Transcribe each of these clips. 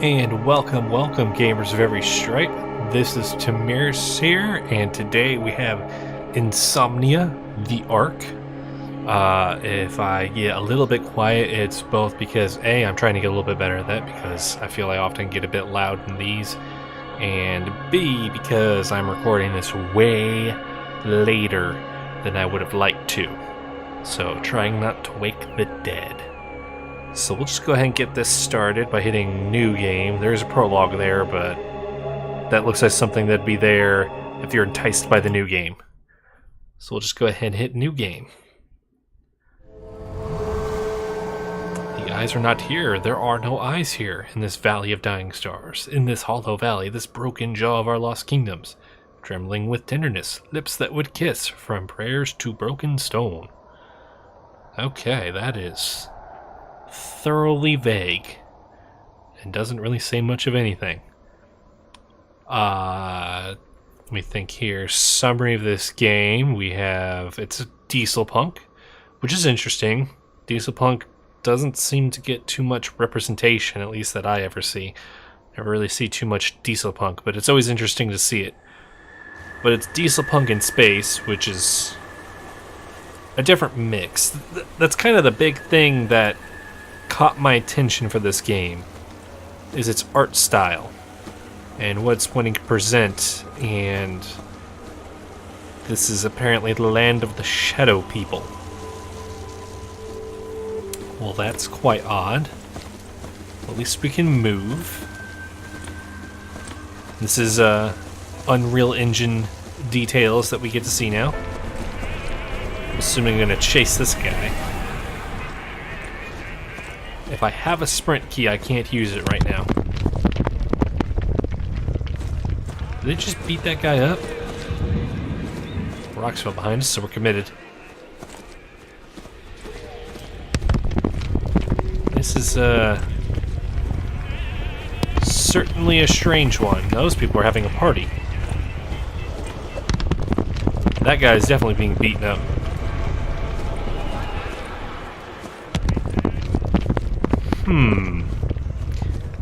And welcome, gamers of every stripe. This is Temierus here, and today we have Insomnia, the Ark. If I get a little bit quiet, it's both because A, I'm trying to get a little bit better at that because I feel I often get a bit loud in these, and B, because I'm recording this way later than I would have liked to. So trying not to wake the dead. So we'll just go ahead and get this started by hitting new game. There's a prologue there, but that looks like something that'd be there if you're enticed by the new game. So we'll just go ahead and hit new game. The eyes are not here. There are no eyes here in this valley of dying stars, in this hollow valley, this broken jaw of our lost kingdoms, trembling with tenderness, lips that would kiss, from prayers to broken stone. Okay, that is thoroughly vague and doesn't really say much of anything. Let me think here. Summary of this game. We have, it's a diesel punk, which is interesting. Diesel punk doesn't seem to get too much representation, at least that I ever see. Never really see too much diesel punk, but it's always interesting to see it. But it's diesel punk in space, which is a different mix. That's kind of the big thing that caught my attention for this game, is its art style and what it's wanting to present. And this is apparently the land of the shadow people. Well, that's quite odd. At least we can move. This is Unreal Engine details that we get to see now. I'm assuming I'm going to chase this guy. If I have a sprint key, I can't use it right now. Did they just beat that guy up? Rocks fell behind us, so we're committed. This is certainly a strange one. Those people are having a party. That guy is definitely being beaten up.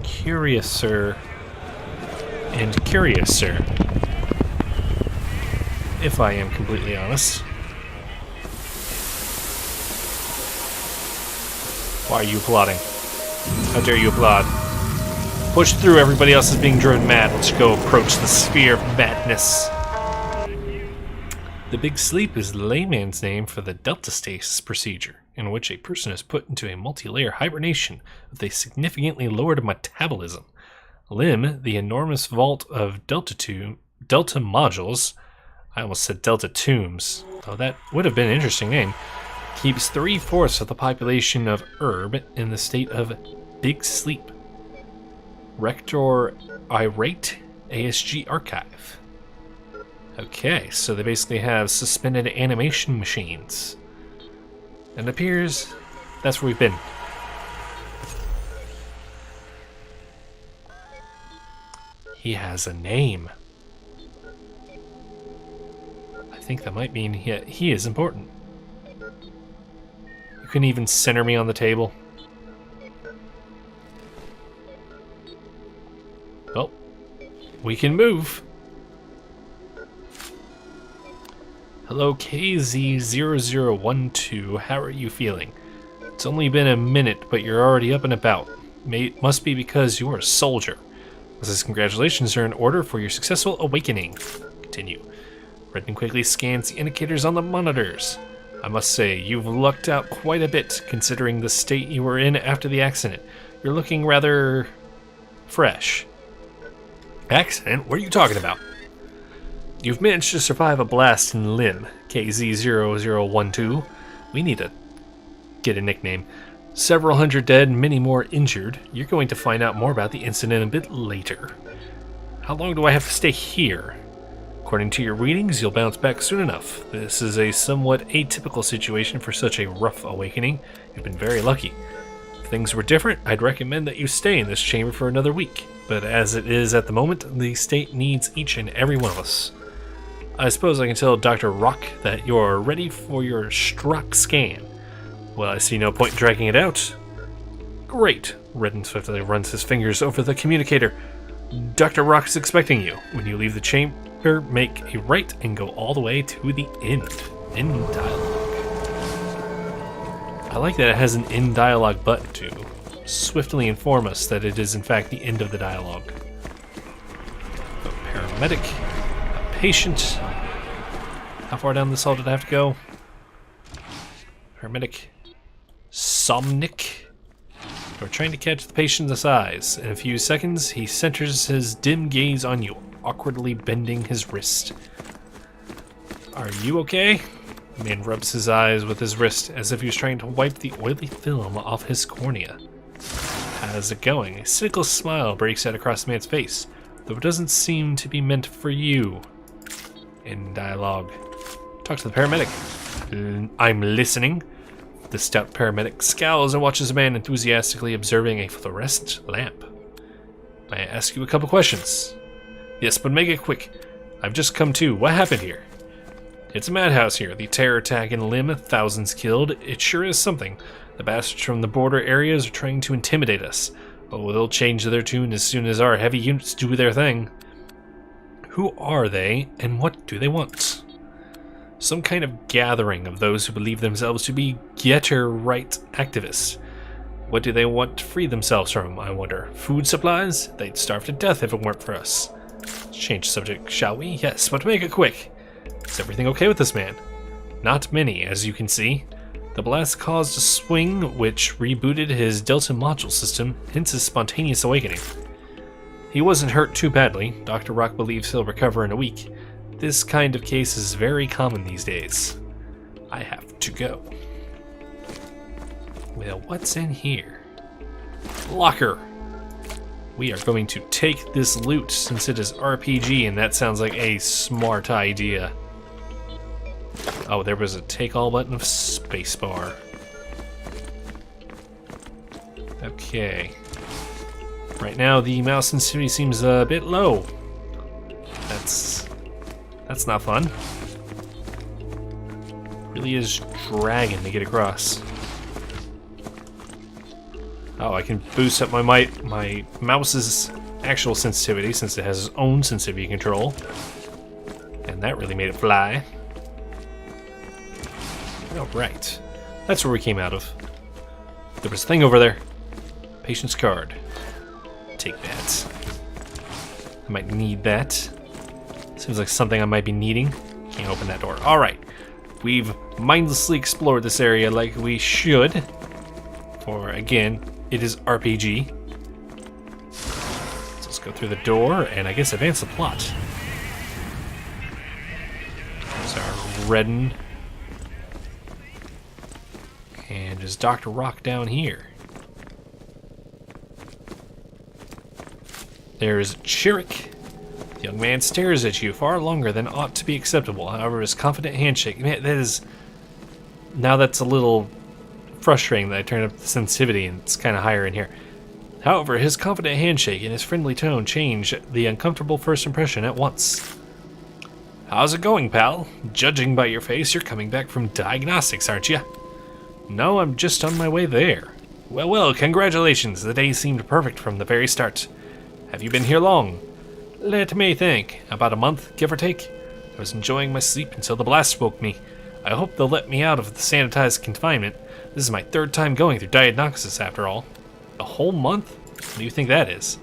Curiouser and curiouser, if I am completely honest. Why are you applauding? How dare you applaud? Push through, everybody else is being driven mad. Let's go approach the sphere of madness. The Big Sleep is the layman's name for the delta stasis procedure, in which a person is put into a multi-layer hibernation with a significantly lowered metabolism. Lim, the enormous vault of delta modules, I almost said delta tombs, though that would have been an interesting name, keeps 3/4 of the population of Herb in the state of Big Sleep. Rector Irate ASG Archive. Okay, so they basically have suspended animation machines. And it appears that's where we've been. He has a name. I think that might mean he is important. You couldn't even center me on the table. Well, we can move. Hello KZ0012, how are you feeling? It's only been a minute, but you're already up and about. Must be because you're a soldier. This congratulations are in order for your successful awakening. Continue. Redden quickly scans the indicators on the monitors. I must say, you've lucked out quite a bit, considering the state you were in after the accident. You're looking rather fresh. Accident? What are you talking about? You've managed to survive a blast in Lim, KZ0012. We need to get a nickname. Several hundred dead, many more injured. You're going to find out more about the incident a bit later. How long do I have to stay here? According to your readings, you'll bounce back soon enough. This is a somewhat atypical situation for such a rough awakening. You've been very lucky. If things were different, I'd recommend that you stay in this chamber for another week. But as it is at the moment, the state needs each and every one of us. I suppose I can tell Dr. Ruck that you're ready for your Struck scan. Well, I see no point in dragging it out. Great. Redden swiftly runs his fingers over the communicator. Dr. Ruck is expecting you. When you leave the chamber, make a right and go all the way to the end. End dialogue. I like that it has an end dialogue button to swiftly inform us that it is in fact the end of the dialogue. A paramedic, a patient. How far down this hall did I have to go? Paramedic. Somnic. We're trying to catch the patient's eyes. In a few seconds, he centers his dim gaze on you, awkwardly bending his wrist. Are you okay? The man rubs his eyes with his wrist as if he was trying to wipe the oily film off his cornea. How's it going? A cynical smile breaks out across the man's face, though it doesn't seem to be meant for you. In dialogue. Talk to the paramedic. I'm listening. The stout paramedic scowls and watches a man enthusiastically observing a fluorescent lamp. May I ask you a couple questions? Yes, but make it quick. I've just come to. What happened here? It's a madhouse here. The terror attack in Lim, thousands killed. It sure is something. The bastards from the border areas are trying to intimidate us. Oh, they'll change their tune as soon as our heavy units do their thing. Who are they, and what do they want? Some kind of gathering of those who believe themselves to be getter-right activists. What do they want to free themselves from, I wonder? Food supplies? They'd starve to death if it weren't for us. Let's change subject, shall we? Yes, but make it quick. Is everything okay with this man? Not many, as you can see. The blast caused a swing which rebooted his Delta module system, hence his spontaneous awakening. He wasn't hurt too badly. Dr. Ruck believes he'll recover in a week. This kind of case is very common these days. I have to go. Well, what's in here? Locker! We are going to take this loot since it is RPG, and that sounds like a smart idea. Oh, there was a take all button of spacebar. Okay. Right now, the mouse sensitivity seems a bit low. That's not fun. Really is dragging to get across. Oh, I can boost up my mouse's actual sensitivity since it has its own sensitivity control. And that really made it fly. Alright. That's where we came out of. There was a thing over there. Patient's card. Take that. I might need that. Seems like something I might be needing. Can't open that door. Alright. We've mindlessly explored this area like we should. For, again, it is RPG. So let's go through the door and I guess advance the plot. There's our Redden. And there's Dr. Ruck down here. There's Chirik. The young man stares at you far longer than ought to be acceptable. However, his confident handshake, man, that is... Now that's a little frustrating that I turned up the sensitivity and it's kind of higher in here. However, his confident handshake and his friendly tone change the uncomfortable first impression at once. How's it going, pal? Judging by your face, you're coming back from diagnostics, aren't you? No, I'm just on my way there. Well, congratulations. The day seemed perfect from the very start. Have you been here long? Let me think. About a month, give or take. I was enjoying my sleep until the blast woke me. I hope they'll let me out of the sanitized confinement. This is my third time going through diagnosis, after all. A whole month? What do you think that is?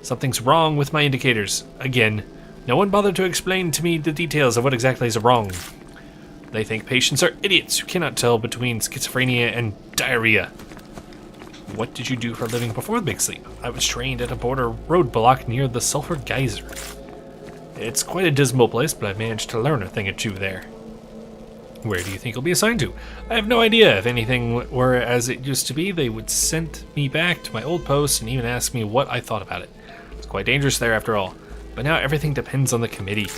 Something's wrong with my indicators. Again, no one bothered to explain to me the details of what exactly is wrong. They think patients are idiots who cannot tell between schizophrenia and diarrhea. What did you do for a living before the big sleep? I was trained at a border roadblock near the Sulphur Geyser. It's quite a dismal place, but I managed to learn a thing or two there. Where do you think you'll be assigned to? I have no idea. If anything were as it used to be, they would send me back to my old post and even ask me what I thought about it. It's quite dangerous there after all. But now everything depends on the committee.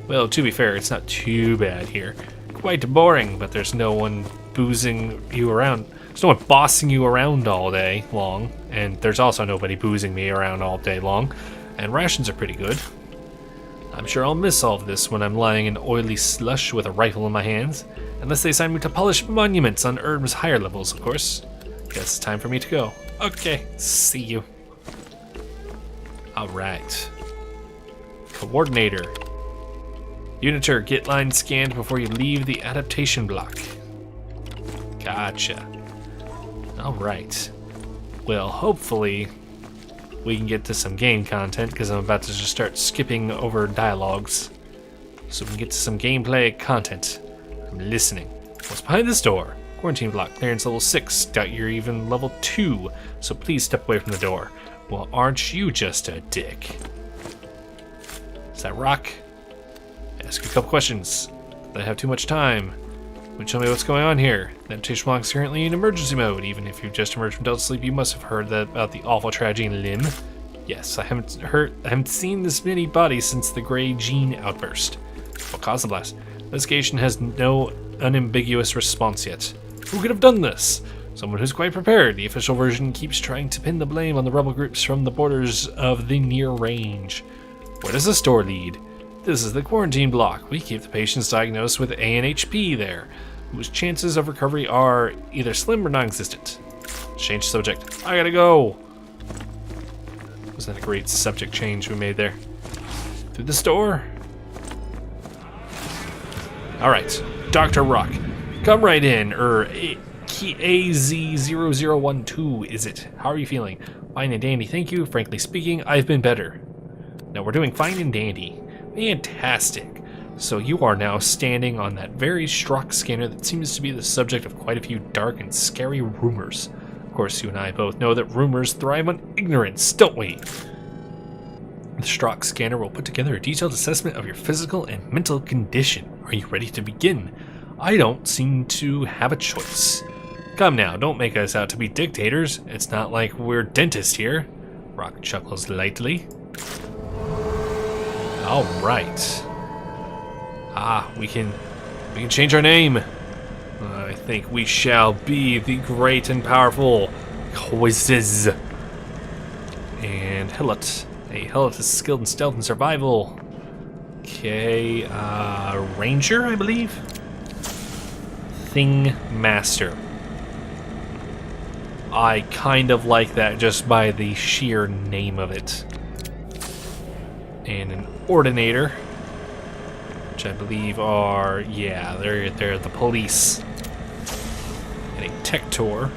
Well, to be fair, it's not too bad here. Quite boring, but there's no one boozing you around. There's no one bossing you around all day long, and there's also nobody boozing me around all day long, and rations are pretty good. I'm sure I'll miss all of this when I'm lying in oily slush with a rifle in my hands, unless they assign me to polish monuments on Earth's higher levels, of course. Guess it's time for me to go. Okay, see you. Alright. Coordinator. Unitor, get line scanned before you leave the adaptation block. Gotcha. Alright. Well, hopefully we can get to some game content, because I'm about to just start skipping over dialogues. So we can get to some gameplay content. I'm listening. What's behind this door? Quarantine block, clearance level 6. Doubt you're even level 2, so please step away from the door. Well, aren't you just a dick? Is that Ruck? Ask you a couple questions. I have too much time. Will you tell me what's going on here? The adaptation block is currently in emergency mode. Even if you've just emerged from Delta Sleep, you must have heard about the awful tragedy in Lim. Yes, I haven't seen this many bodies since the gray gene outburst. What caused the blast? Investigation has no unambiguous response yet. Who could have done this? Someone who's quite prepared. The official version keeps trying to pin the blame on the rebel groups from the borders of the near range. Where does this door lead? This is the quarantine block. We keep the patients diagnosed with ANHP there, whose chances of recovery are either slim or non-existent. Change subject. I gotta go. Wasn't that a great subject change we made there? Through this door? Alright, Dr. Ruck. Come right in, AZ0012, is it? How are you feeling? Fine and dandy, thank you. Frankly speaking, I've been better. Now we're doing fine and dandy. Fantastic. So you are now standing on that very Struck scanner that seems to be the subject of quite a few dark and scary rumors. Of course, you and I both know that rumors thrive on ignorance, don't we? The Struck scanner will put together a detailed assessment of your physical and mental condition. Are you ready to begin? I don't seem to have a choice. Come now, don't make us out to be dictators. It's not like we're dentists here. Ruck chuckles lightly. All right. We can change our name. I think we shall be the great and powerful Quizzes. And Hillet. Hey, Hillet is skilled in stealth and survival. Okay, Ranger, I believe. Thing Master. I kind of like that just by the sheer name of it. And an Ordinator, which I believe are, yeah, they're the police. And a Tector,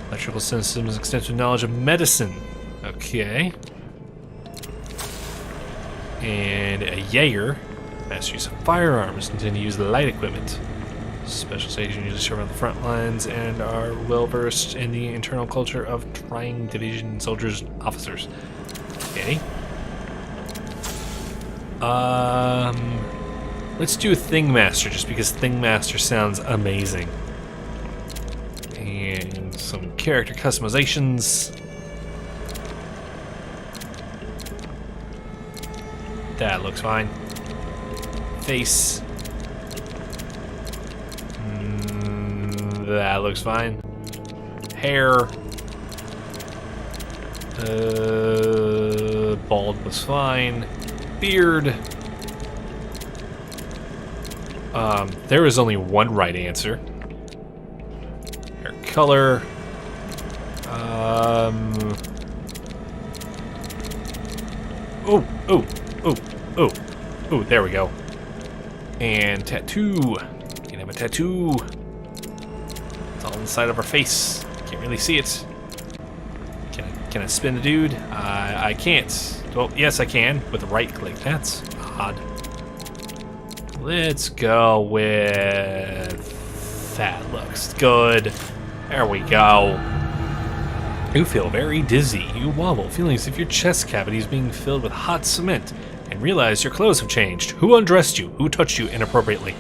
electrical systems, extensive knowledge of medicine. Okay. And a Jaeger, master use of firearms, intend to use the light equipment. Special station usually serve on the front lines and are well versed in the internal culture of trying division soldiers and officers. Okay. Let's do Thing Master just because Thing Master sounds amazing. And some character customizations. That looks fine. Face. That looks fine. Hair. Bald was fine. Beard. There is only one right answer. Hair color. Oh, there we go. And tattoo. You can have a tattoo. It's all on the side of our face. Can't really see it. Can I spin the dude? I can't. Well, yes, I can with the right click. That's odd. Let's go with... That looks good. There we go. You feel very dizzy. You wobble, feeling as if your chest cavity is being filled with hot cement, and realize your clothes have changed. Who undressed you? Who touched you inappropriately?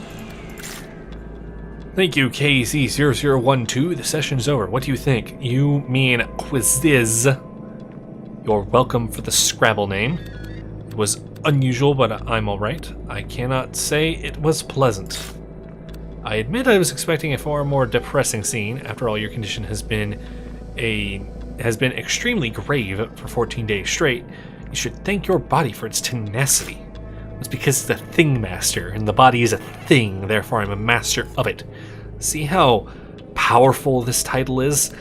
Thank you, KC0012. The session's over. What do you think? You mean Quizzes. You're welcome for the Scrabble name. It was unusual, but I'm alright. I cannot say it was pleasant. I admit I was expecting a far more depressing scene. After all, your condition has been extremely grave for 14 days straight. You should thank your body for its tenacity. It's because it's a thing master, and the body is a thing, therefore I'm a master of it. See how powerful this title is?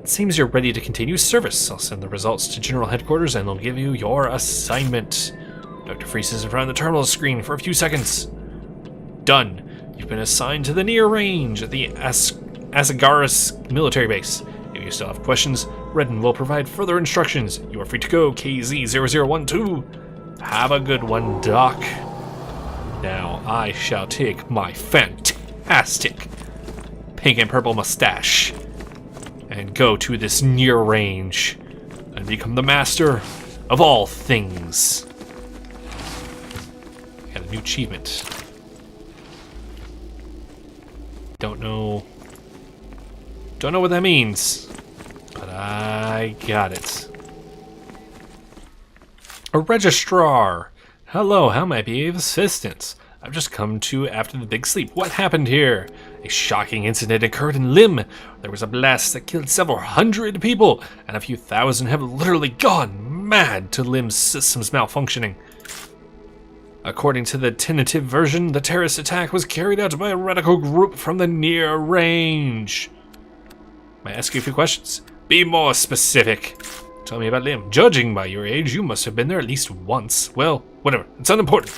Seems you're ready to continue service. I'll send the results to General Headquarters and they'll give you your assignment. Dr. Freeze is in front of the terminal screen for a few seconds. Done. You've been assigned to the near range at the Asagaris military base. If you still have questions, Redden will provide further instructions. You are free to go, KZ0012. Have a good one, Doc. Now I shall take my fantastic pink and purple mustache and go to this near range and become the master of all things. Got a new achievement. Don't know what that means, but I got it. A Registrar. Hello, how may I be of assistance? I've just come to after the big sleep. What happened here? A shocking incident occurred in Lim. There was a blast that killed several hundred people, and a few thousand have literally gone mad to Lim's systems malfunctioning. According to the tentative version, the terrorist attack was carried out by a radical group from the near range. May I ask you a few questions? Be more specific. Tell me about Lim. Judging by your age, you must have been there at least once. Well, whatever. It's unimportant.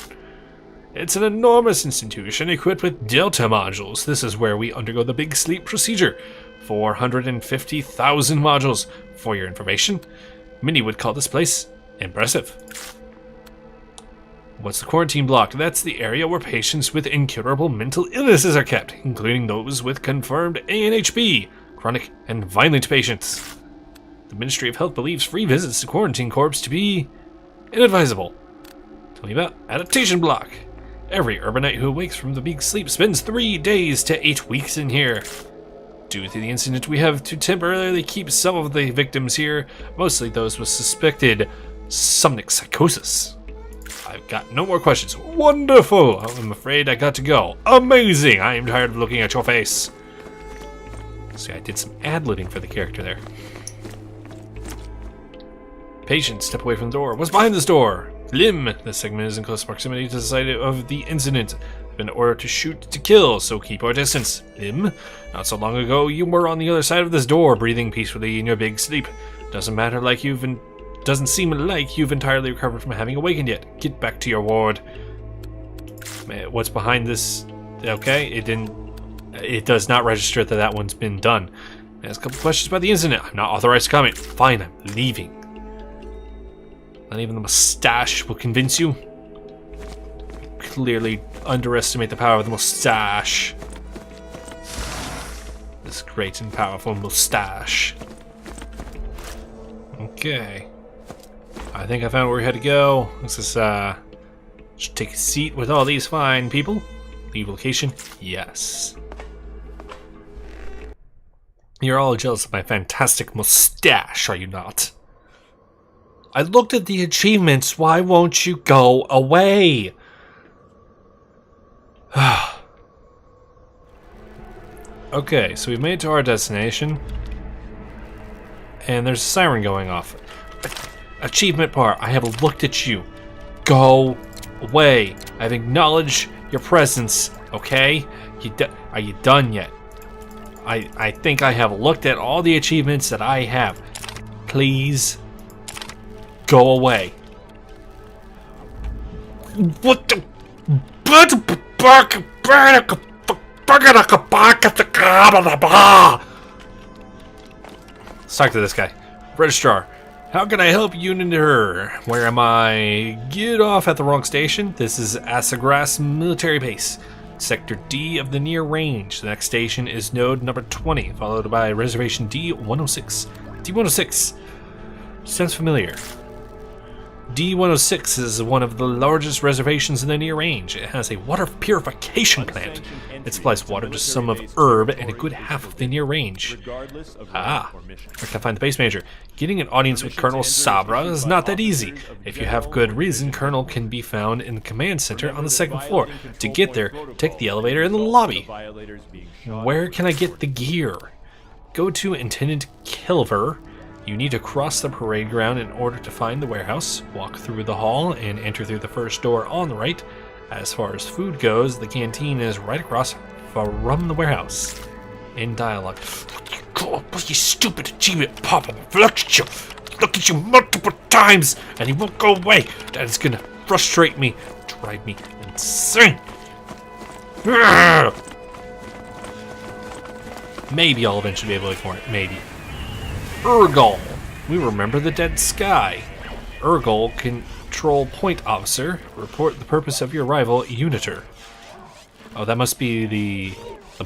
It's an enormous institution equipped with Delta modules. This is where we undergo the big sleep procedure. 450,000 modules. For your information, many would call this place impressive. What's the quarantine block? That's the area where patients with incurable mental illnesses are kept, including those with confirmed ANHP, chronic and violent patients. The Ministry of Health believes free visits to quarantine corps to be inadvisable. Tell me about adaptation block. Every urbanite who awakes from the big sleep spends 3 days to 8 weeks in here. Due to the incident, we have to temporarily keep some of the victims here, mostly those with suspected somnic psychosis. I've got no more questions. Wonderful! I'm afraid I got to go. Amazing! I am tired of looking at your face. See, I did some ad-libbing for the character there. Patient, step away from the door. What's behind this door? Lim! This segment is in close proximity to the site of the incident. I've been ordered to shoot to kill, so keep our distance. Lim? Not so long ago, you were on the other side of this door, breathing peacefully in your big sleep. Doesn't seem like you've entirely recovered from having awakened yet. Get back to your ward. What's behind this? Okay, it does not register that one's been done. Ask a couple questions about the incident. I'm not authorized to comment. Fine, I'm leaving. Not even the mustache will convince you. Clearly underestimate the power of the mustache. This great and powerful mustache. Okay. I think I found where we had to go. Let's just take a seat with all these fine people. Leave location? Yes. You're all jealous of my fantastic mustache, are you not? I looked at the achievements. Why won't you go away? Okay, so we've made it to our destination. And there's a siren going off. Achievement bar. I have looked at you. Go away. I've acknowledged your presence. Okay? Are you done yet? I think I have looked at all the achievements that I have. Please go away. What the? Let's talk to this guy. Registrar, how can I help you, Uniter? Where am I? Get off at the wrong station. This is Asagras military base. Sector D of the near range. The next station is node number 20, followed by reservation D106. D106 sounds familiar. D106 is one of the largest reservations in the near range. It has a water purification plant. It supplies water to some of Herb and a good half of the near range. Ah, where can I find the base manager? Getting an audience with Colonel Sabra is not that easy. If you have good reason, Colonel can be found in the command center on the second floor. To get there, take the elevator in the lobby. Where can I get the gear? Go to Intendant Kilver. You need to cross the parade ground in order to find the warehouse, walk through the hall, and enter through the first door on the right. As far as food goes, the canteen is right across from the warehouse. In dialogue. Oh, you stupid achievement, Papa. Look at you multiple times, and he won't go away. That is gonna frustrate me, drive me insane. Maybe I'll eventually be able to ignore it. Maybe. Urgol. We remember the dead sky. Urgol, control point officer. Report the purpose of your arrival, Unitor. Oh, that must be the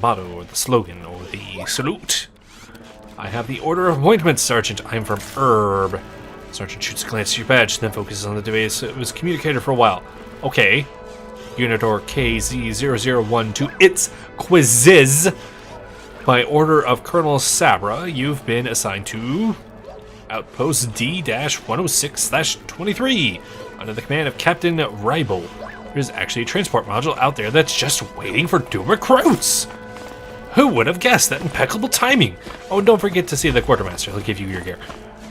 motto, or the slogan, or the salute. I have the order of appointment, Sergeant. I'm from Herb. Sergeant shoots a glance at your badge, then focuses on the device. It was communicator for a while. Okay. Unitor KZ0012. It's Quizzes. By order of Colonel Sabra, you've been assigned to Outpost D-106-23 under the command of Captain Ribel. There's actually a transport module out there that's just waiting for new recruits. Who would have guessed that impeccable timing? Oh, and don't forget to see the Quartermaster. He'll give you your gear.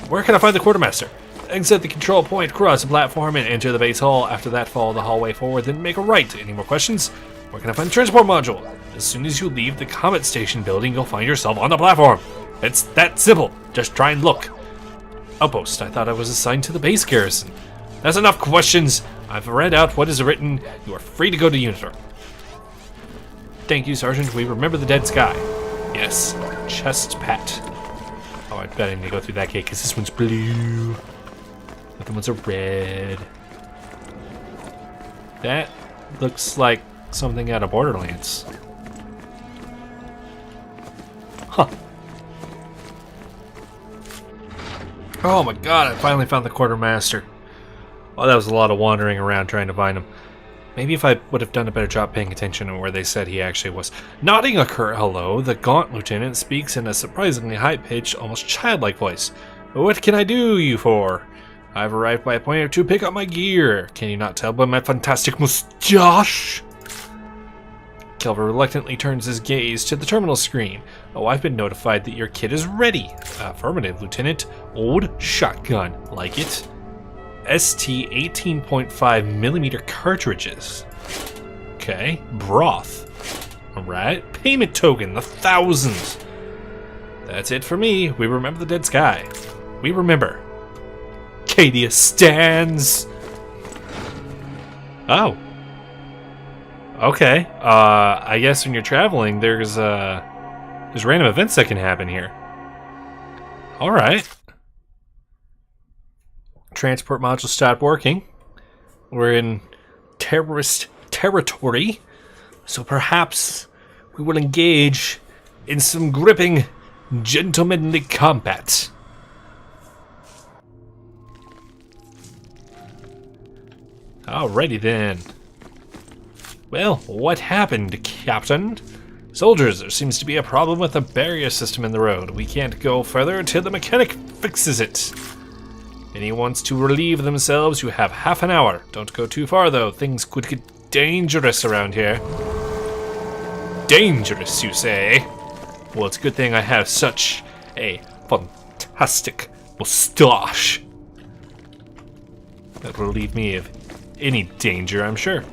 Where can I find the Quartermaster? Exit the control point, cross the platform, and enter the base hall. After that, follow the hallway forward, then make a right. Any more questions? Where can I find the transport module? As soon as you leave the Comet Station building, you'll find yourself on the platform. It's that simple. Just try and look. Outpost. I thought I was assigned to the base garrison. That's enough questions. I've read out what is written. You are free to go to Unitor. Thank you, Sergeant. We remember the dead sky. Yes. Chest pat. Oh, I bet I need to go through that gate because this one's blue. The other ones are red. That looks like something out of Borderlands. Huh. Oh my god, I finally found the Quartermaster. Well, that was a lot of wandering around trying to find him. Maybe if I would have done a better job paying attention to where they said he actually was. Nodding a curt hello, the gaunt lieutenant speaks in a surprisingly high-pitched, almost childlike voice. What can I do you for? I've arrived by appointment to pick up my gear. Can you not tell by my fantastic moustache? Kelver reluctantly turns his gaze to the terminal screen. Oh, I've been notified that your kit is ready. Affirmative, Lieutenant. Old shotgun. Like it? ST 18.5mm cartridges. Okay. Broth. Alright. Payment token. 1,000. That's it for me. We remember the dead sky. We remember. Cadia stands. Oh. Okay. I guess when you're traveling, there's random events that can happen here. Alright. Transport module stopped working. We're in terrorist territory, so perhaps we will engage in some gripping, gentlemanly combat. Alrighty then. Well, what happened, Captain? Soldiers, there seems to be a problem with the barrier system in the road. We can't go further until the mechanic fixes it. If anyone wants to relieve themselves, you have half an hour. Don't go too far, though. Things could get dangerous around here. Dangerous, you say? Well, it's a good thing I have such a fantastic moustache. That will relieve me of any danger, I'm sure.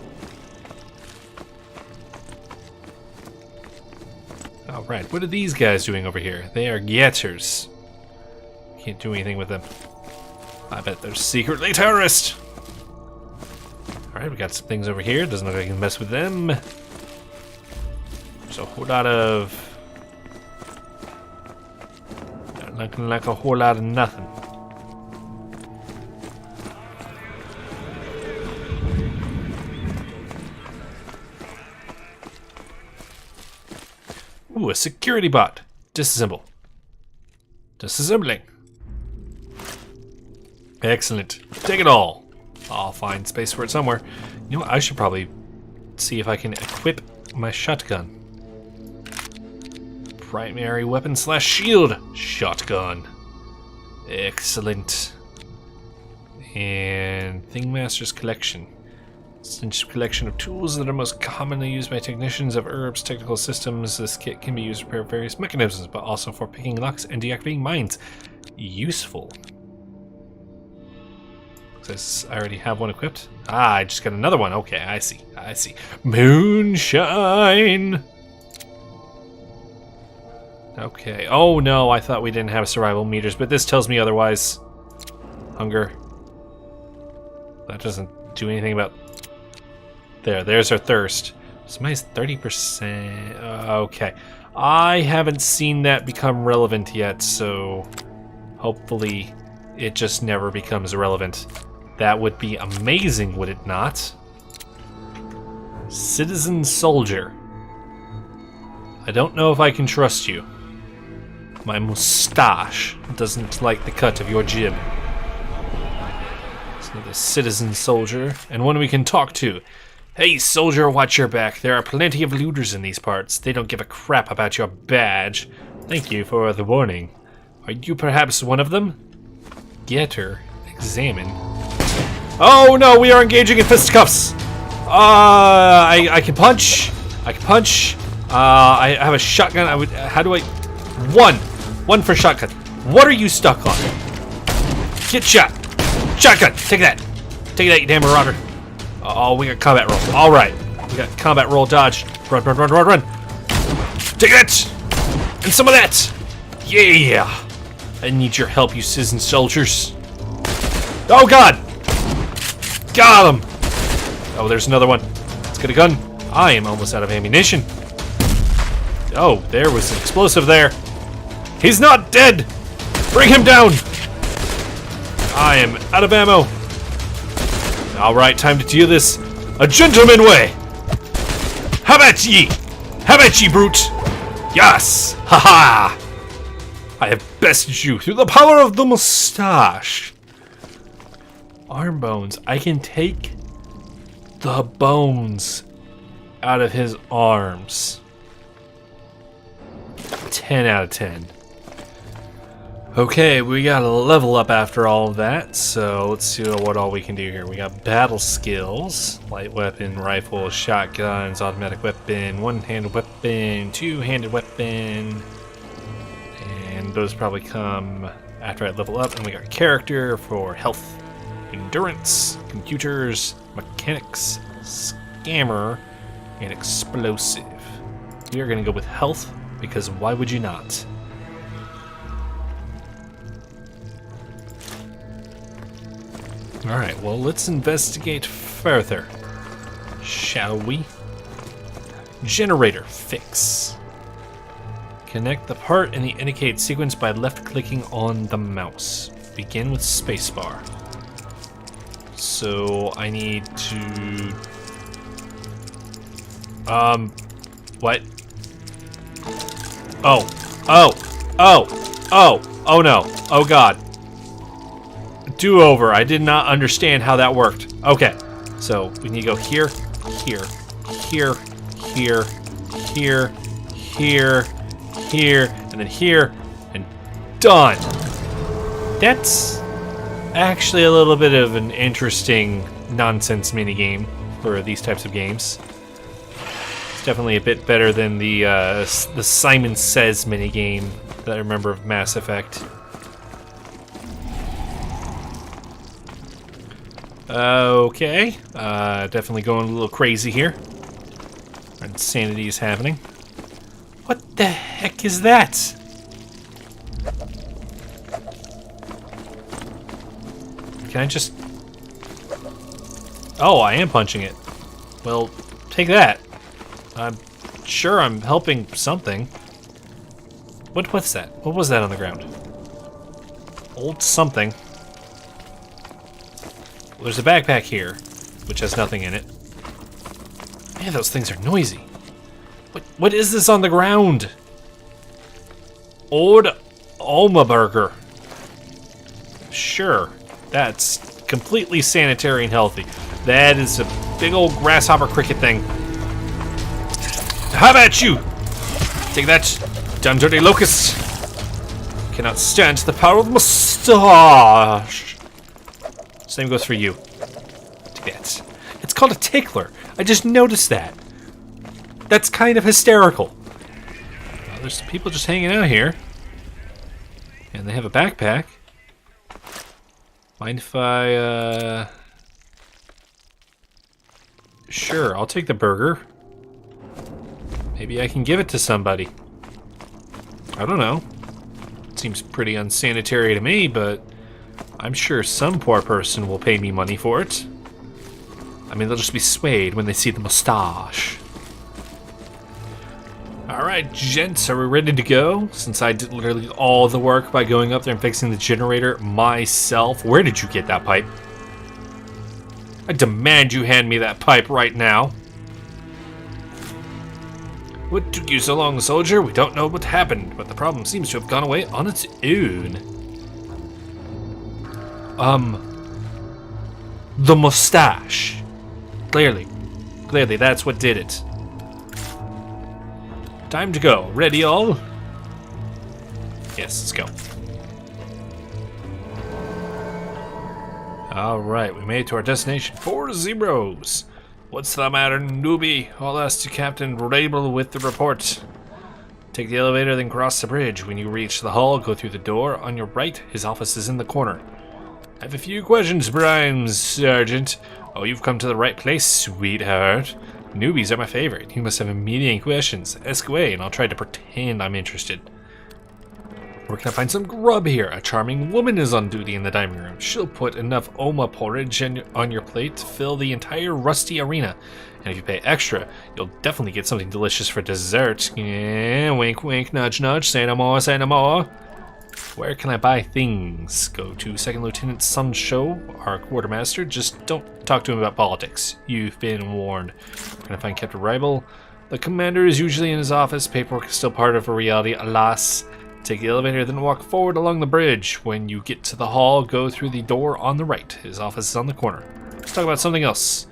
Alright, what are these guys doing over here? They are getters. Can't do anything with them. I bet they're secretly terrorists. Alright, we got some things over here. Doesn't look like I can mess with them. There's a whole lot of... not looking like a whole lot of nothing. Ooh, a security bot. Disassemble. Disassembling. Excellent. Take it all. I'll find space for it somewhere. You know what? I should probably see if I can equip my shotgun. Primary weapon / shield. Shotgun. Excellent. And Thingmaster's collection. It's a collection of tools that are most commonly used by technicians of Herb's technical systems. This kit can be used to repair various mechanisms, but also for picking locks and deactivating mines. Useful. I already have one equipped. Ah, I just got another one. Okay, I see. I see. Moonshine! Okay. Oh no, I thought we didn't have survival meters, but this tells me otherwise. Hunger. That doesn't do anything about... There's our thirst. Somebody's 30%. Okay. I haven't seen that become relevant yet, so hopefully it just never becomes relevant. That would be amazing, would it not? Citizen Soldier. I don't know if I can trust you. My moustache doesn't like the cut of your jib. It's another Citizen Soldier, and one we can talk to. Hey, soldier, watch your back. There are plenty of looters in these parts. They don't give a crap about your badge. Thank you for the warning. Are you perhaps one of them? Getter, examine. Oh no, we are engaging in fisticuffs. I can punch. I can punch. I have a shotgun. How do I? One for shotgun. What are you stuck on? Get shot. Shotgun. Take that. Take that, you damn marauder. Oh, we got combat roll. All right, we got combat roll dodge. Run, run, run, run, run. Take that and some of that. Yeah. I need your help, you citizen soldiers. Oh God. Got him. Oh, there's another one. Let's get a gun. I am almost out of ammunition. Oh, there was an explosive there. He's not dead. Bring him down. I am out of ammo. All right, time to do this a gentleman way. How about ye? How about ye, brute? Yes. Ha ha. I have bested you through the power of the moustache. Arm bones. I can take the bones out of his arms. 10 out of 10. Okay, we got a level up after all of that, so let's see what all we can do here. We got battle skills, light weapon, rifle, shotguns, automatic weapon, one-handed weapon, two-handed weapon, and those probably come after I level up. And we got character for health, endurance, computers, mechanics, scammer, and explosive. We are going to go with health, because why would you not? Alright, well, let's investigate further, shall we? Generator fix. Connect the part in the indicate sequence by left-clicking on the mouse. Begin with spacebar. So I need to... what? Oh no, oh God. Do-over. I did not understand how that worked. Okay, so we need to go here, here, here, here, here, here, here, and then here, and done. That's actually a little bit of an interesting nonsense minigame for these types of games. It's definitely a bit better than the Simon Says minigame that I remember of Mass Effect. Okay, definitely going a little crazy here. Insanity is happening. What the heck is that? Can I just... Oh, I am punching it. Well, take that. I'm sure I'm helping something. What's that? What was that on the ground? Old something. Well, there's a backpack here, which has nothing in it. Man, those things are noisy. What is this on the ground? Old Alma Burger. Sure, that's completely sanitary and healthy. That is a big old grasshopper cricket thing. How about you? Take that, damn dirty locust. Cannot stand the power of the moustache. Same goes for you. Take that. It's called a tickler. I just noticed that. That's kind of hysterical. There's people just hanging out here. And they have a backpack. Mind if I, Sure, I'll take the burger. Maybe I can give it to somebody. I don't know. Seems pretty unsanitary to me, but I'm sure some poor person will pay me money for it. I mean, they'll just be swayed when they see the Moustache. Alright, gents, are we ready to go? Since I did literally all the work by going up there and fixing the generator myself. Where did you get that pipe? I demand you hand me that pipe right now. What took you so long, soldier? We don't know what happened, but the problem seems to have gone away on its own. The Moustache. Clearly, that's what did it. Time to go. Ready, all? Yes, let's go. Alright, we made it to our destination. 4 zeros. What's the matter, newbie? I'll ask to Captain Rabel with the report. Take the elevator, then cross the bridge. When you reach the hall, go through the door on your right. His office is in the corner. I have a few questions, Brimes, Sergeant. Oh, you've come to the right place, sweetheart. Newbies are my favorite. You must have immediate questions. Ask away, and I'll try to pretend I'm interested. Where can I find some grub here? A charming woman is on duty in the dining room. She'll put enough Oma porridge on your plate to fill the entire rusty arena. And if you pay extra, you'll definitely get something delicious for dessert. Yeah, wink, wink, nudge, nudge. Say no more, say no more. Where can I buy things? Go to Second Lieutenant Sunshow, our quartermaster. Just don't talk to him about politics. You've been warned. Where can I find Captain Ribel? The commander is usually in his office. Paperwork is still part of a reality, alas. Take the elevator, then walk forward along the bridge. When you get to the hall, go through the door on the right. His office is on the corner. Let's talk about something else.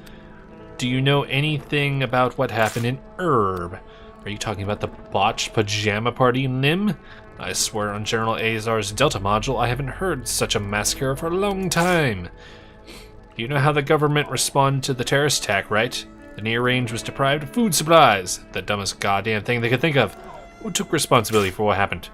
Do you know anything about what happened in Herb? Are you talking about the botched pajama party in Nim? I swear on General Azar's Delta module, I haven't heard such a massacre for a long time. You know how the government responded to the terrorist attack, right? The near range was deprived of food supplies. The dumbest goddamn thing they could think of. Who took responsibility for what happened?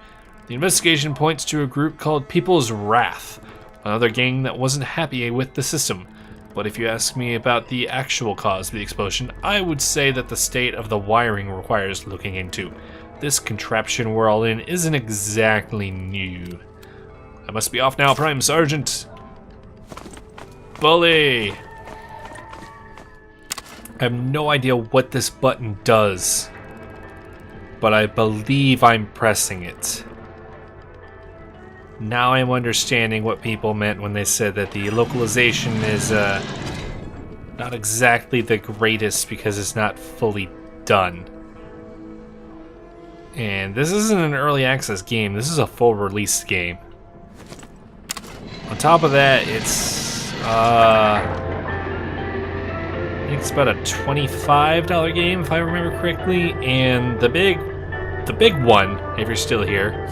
The investigation points to a group called People's Wrath, another gang that wasn't happy with the system. But if you ask me about the actual cause of the explosion, I would say that the state of the wiring requires looking into. This contraption we're all in isn't exactly new. I must be off now, Prime Sergeant. Bully! I have no idea what this button does, but I believe I'm pressing it. Now I'm understanding what people meant when they said that the localization is not exactly the greatest because it's not fully done. And this isn't an early access game, this is a full release game. On top of that, it's I think it's about a $25 game if I remember correctly, and the big one, if you're still here,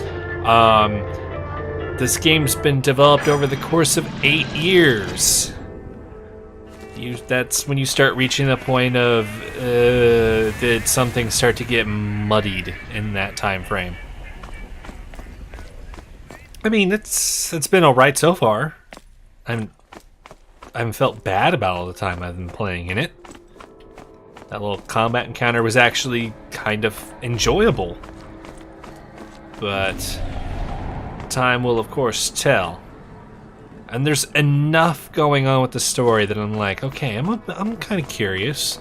this game's been developed over the course of 8 years. That's when you start reaching the point of did something start to get muddied in that time frame. I mean, it's been alright so far. I haven't felt bad about all the time I've been playing in it. That little combat encounter was actually kind of enjoyable. But time will of course tell. And there's enough going on with the story that I'm like, okay, I'm kind of curious.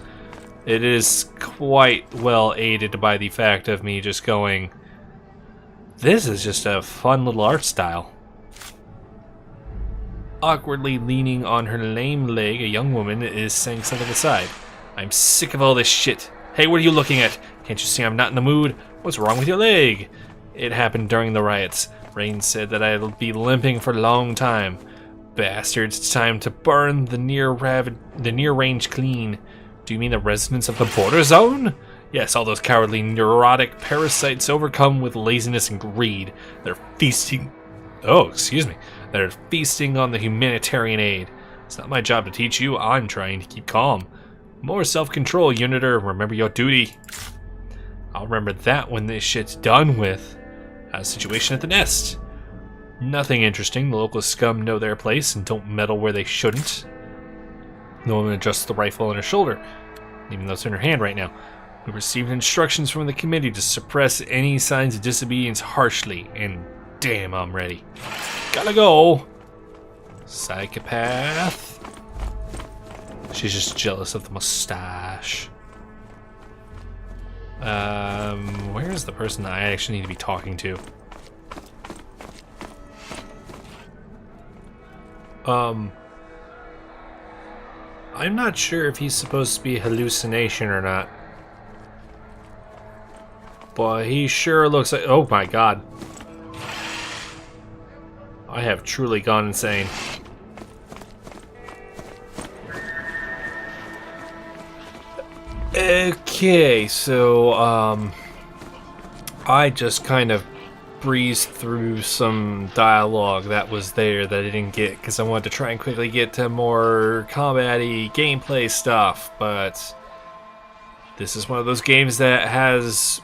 It is quite well aided by the fact of me just going, this is just a fun little art style. Awkwardly leaning on her lame leg, a young woman is saying something aside. I'm sick of all this shit. Hey, what are you looking at? Can't you see I'm not in the mood? What's wrong with your leg? It happened during the riots. Rain said that I'll be limping for a long time. Bastards, it's time to burn the near range clean. Do you mean the residents of the border zone? Yes, all those cowardly, neurotic parasites overcome with laziness and greed. They're feasting... Oh, excuse me. They're feasting on the humanitarian aid. It's not my job to teach you. I'm trying to keep calm. More self-control, Uniter. Remember your duty. I'll remember that when this shit's done with. How's the situation at the nest? Nothing interesting. The local scum know their place and don't meddle where they shouldn't. The woman adjusts the rifle on her shoulder, even though it's in her hand right now. We received instructions from the committee to suppress any signs of disobedience harshly, and damn, I'm ready. Gotta go! Psychopath. She's just jealous of the mustache. Where is the person that I actually need to be talking to? I'm not sure if he's supposed to be a hallucination or not. But he sure looks like... Oh my god. I have truly gone insane. Okay, so, I just kind of breezed through some dialogue that was there that I didn't get because I wanted to try and quickly get to more combat-y gameplay stuff, but this is one of those games that has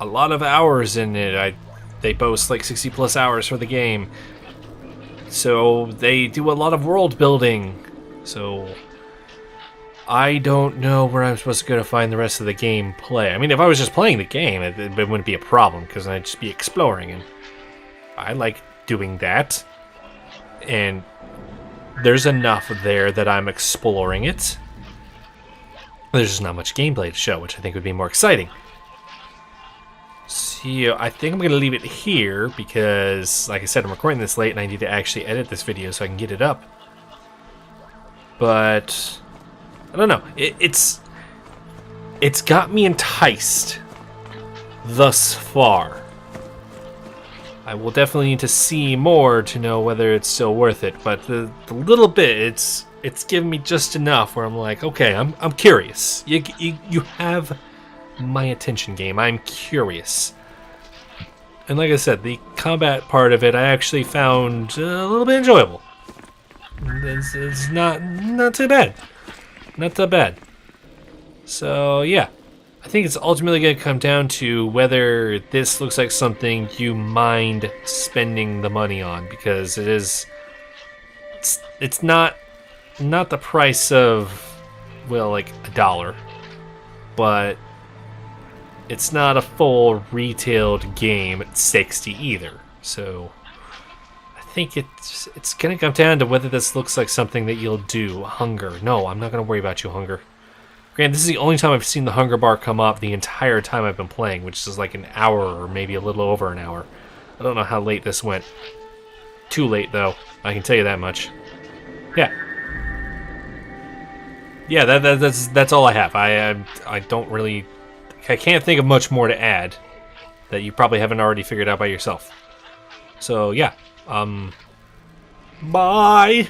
a lot of hours in it. They boast like 60 plus hours for the game, so they do a lot of world building, so I don't know where I'm supposed to go to find the rest of the gameplay. I mean, if I was just playing the game, it wouldn't be a problem, because I'd just be exploring, and I like doing that. And there's enough there that I'm exploring it. There's just not much gameplay to show, which I think would be more exciting. So, I think I'm going to leave it here, because, like I said, I'm recording this late, and I need to actually edit this video so I can get it up. But I don't know. It's got me enticed thus far. I will definitely need to see more to know whether it's still worth it. But the little bit, it's given me just enough where I'm like, okay, I'm curious. You have my attention, game. I'm curious. And like I said, the combat part of it, I actually found a little bit enjoyable. It's not too bad. Not that bad. So, yeah. I think it's ultimately going to come down to whether this looks like something you mind spending the money on, because it's not the price of, well, like $1, but it's not a full retailed game at 60 either. So I think it's gonna come down to whether this looks like something that you'll do. Hunger. No, I'm not gonna worry about you, Hunger. Grant, this is the only time I've seen the hunger bar come up the entire time I've been playing, which is like an hour or maybe a little over an hour. I don't know how late this went. Too late, though. I can tell you that much. Yeah. Yeah, that's all I have. I don't really... I can't think of much more to add that you probably haven't already figured out by yourself. So, yeah. Bye!